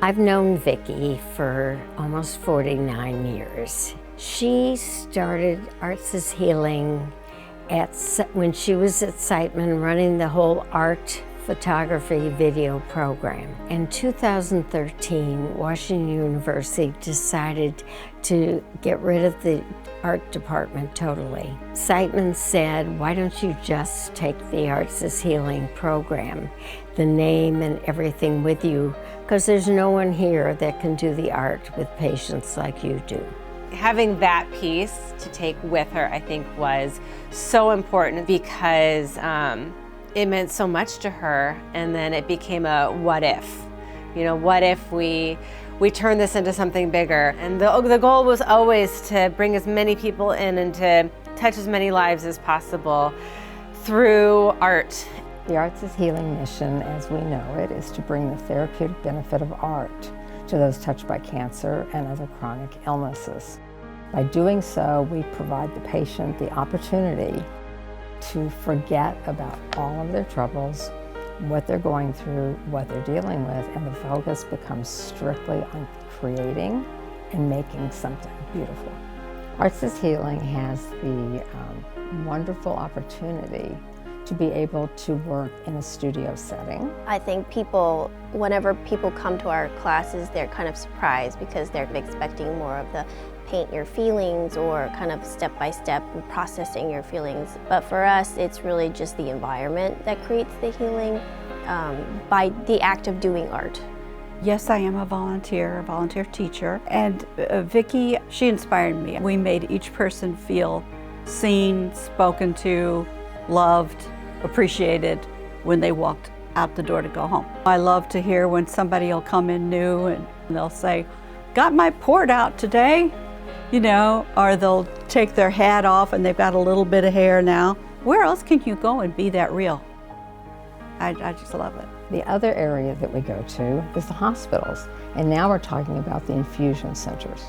I've known Vicki for almost 49 years. She started Arts is Healing when she was at Siteman running the whole art photography video program. In 2013, Washington University decided to get rid of the art department totally. Siteman said, why don't you just take the Arts is Healing program, the name and everything with you, because there's no one here that can do the art with patients like you do. Having that piece to take with her, I think, was so important because it meant so much to her, and then it became a what if. You know, what if we turn this into something bigger? And the goal was always to bring as many people in and to touch as many lives as possible through art. The Arts is Healing mission, as we know it, is to bring the therapeutic benefit of art to those touched by cancer and other chronic illnesses. By doing so, we provide the patient the opportunity to forget about all of their troubles, what they're going through, what they're dealing with, and the focus becomes strictly on creating and making something beautiful. Arts is Healing has the wonderful opportunity to be able to work in a studio setting. I think whenever people come to our classes, they're kind of surprised because they're expecting more of the paint your feelings or kind of step-by-step processing your feelings. But for us, it's really just the environment that creates the healing by the act of doing art. Yes, I am a volunteer teacher, and Vicki, she inspired me. We made each person feel seen, spoken to, loved, appreciated when they walked out the door to go home. I love to hear when somebody will come in new and they'll say, got my port out today, you know, or they'll take their hat off and they've got a little bit of hair now. Where else can you go and be that real? I just love it. The other area that we go to is the hospitals, and now we're talking about the infusion centers.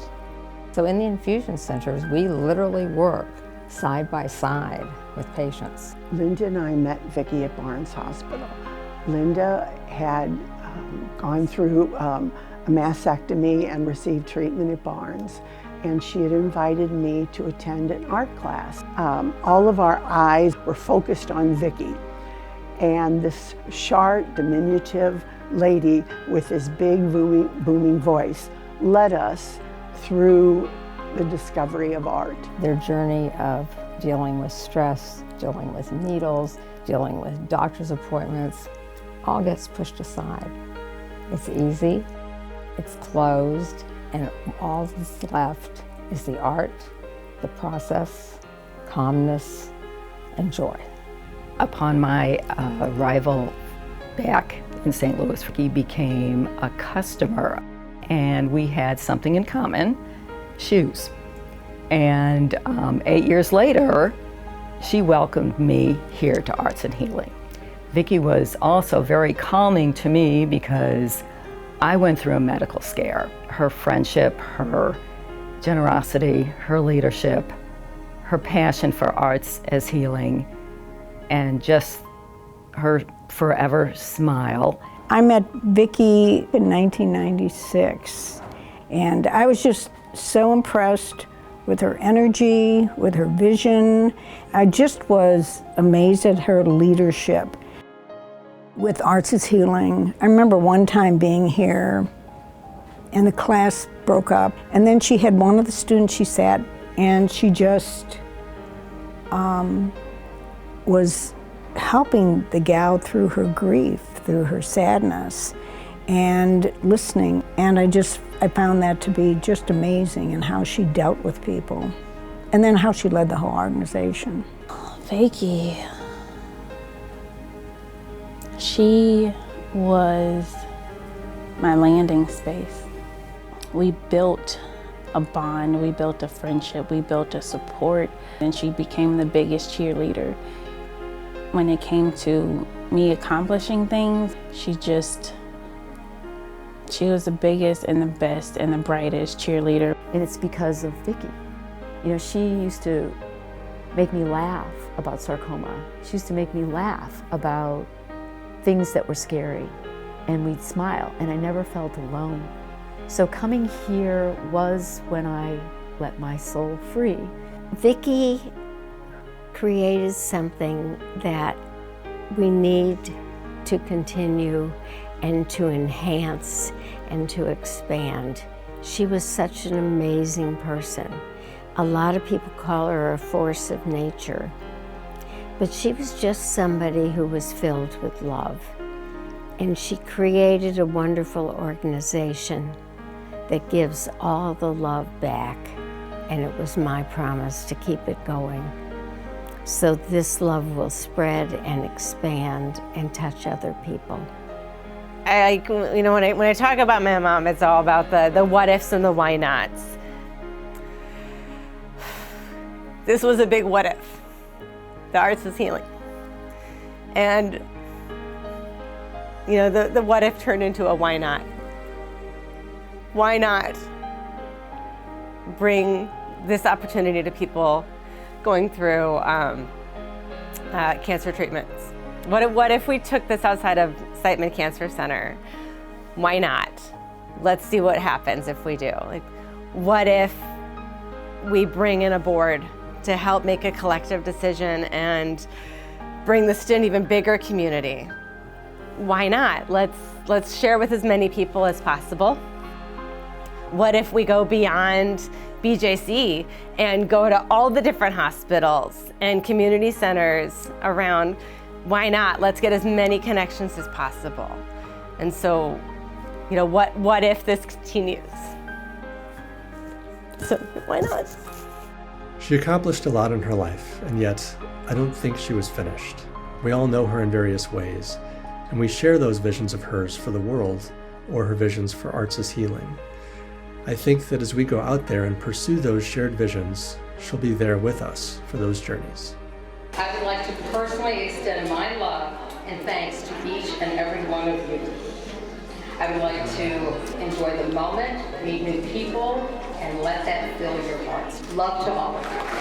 So in the infusion centers, we literally work side by side with patients. Linda and I met Vicki at Barnes Hospital. Linda had gone through a mastectomy and received treatment at Barnes, and she had invited me to attend an art class. All of our eyes were focused on Vicki, and this short, diminutive lady with this big, booming voice led us through the discovery of art. Their journey of dealing with stress, dealing with needles, dealing with doctor's appointments, all gets pushed aside. It's easy, it's closed, and all that's left is the art, the process, calmness, and joy. Upon my arrival back in St. Louis, Vicki became a customer, and we had something in common, shoes. And 8 years later, she welcomed me here to Arts and Healing. Vicki was also very calming to me because I went through a medical scare. Her friendship, her generosity, her leadership, her passion for arts as healing, and just her forever smile. I met Vicki in 1996, and I was just so impressed with her energy, with her vision. I just was amazed at her leadership. With Arts is Healing, I remember one time being here and the class broke up, and then she had one of the students, she sat and she just was helping the gal through her grief, through her sadness, and listening. And I found that to be just amazing, and how she dealt with people, and then how she led the whole organization. Vicki, she was my landing space. We built a bond, we built a friendship, we built a support, and she became the biggest cheerleader. When it came to me accomplishing things, she was the biggest and the best and the brightest cheerleader. And it's because of Vicki. You know, she used to make me laugh about sarcoma. She used to make me laugh about things that were scary. and we'd smile, and I never felt alone. So coming here was when I let my soul free. Vicki created something that we need to continue and to enhance and to expand. She was such an amazing person. A lot of people call her a force of nature, but she was just somebody who was filled with love. And she created a wonderful organization that gives all the love back. And it was my promise to keep it going. So this love will spread and expand and touch other people. When I talk about my mom, it's all about the what ifs and the why nots. This was a big what if. The arts is healing. And the what if turned into a why not. Why not bring this opportunity to people going through cancer treatments? What if we took this outside of Siteman Cancer Center? Why not? Let's see what happens if we do. What if we bring in a board to help make a collective decision and bring this to an even bigger community? Why not? Let's share with as many people as possible. What if we go beyond BJC and go to all the different hospitals and community centers around? Why not? Let's get as many connections as possible. And so, what if this continues? So why not? She accomplished a lot in her life, and yet I don't think she was finished. We all know her in various ways, and we share those visions of hers for the world, or her visions for arts as healing. I think that as we go out there and pursue those shared visions, she'll be there with us for those journeys. I would like to personally extend my love and thanks to each and every one of you. I would like to enjoy the moment, meet new people, and let that fill your hearts. Love to all of you.